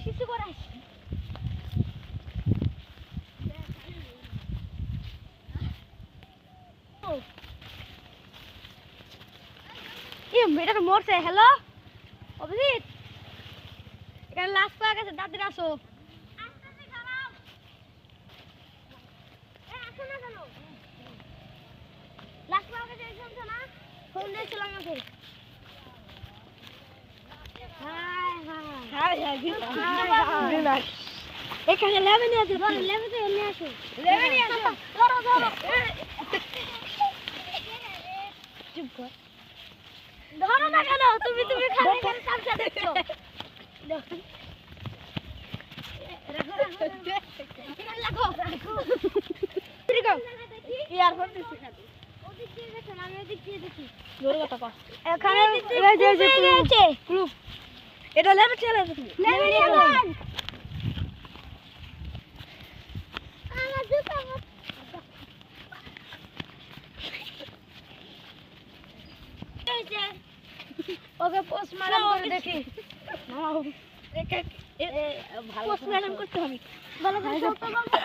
শিশু করে আসি মেয়েটা মরছে। হ্যালো অভিজিৎ, এখানে লাশ পাওয়া গেছে, দাদির আসো। লাশ পাওয়া গেছে, শুনছো না? ফোন দিয়েছিল আমাকে। এখানে লেবে নিয়ে আসো, লেবে তো নিয়ে আসো, লেবে নিয়ে আসো, ধরো ধরো। চুপ কর, ধরো না কেন? তুমি তুমি খালি খালি তামসা দেখছো। দেখো রাখো রাখো রাখো রাখো রাখো। ইয়ারফোন দিছি খালি। ওদিক দিয়ে দেখো, আমি ওদিক দিয়ে দেখি। জোরে কথা কও। এখানে এই যে যে গ্রুপ এটা লেবে চলে যাবে। লেবে নিয়ে আসো। আমার জুতা এই যে ওকে পোস্টমর্টম করে দেখি। নাও একে পোস্টমর্টম করতে হবে। ভালো করে চলতে হবে।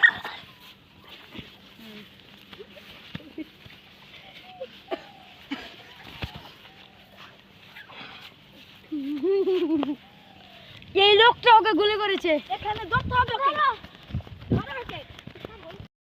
এই লোকটা ওকে গুলি করেছে। এখানে ধরতে হবে।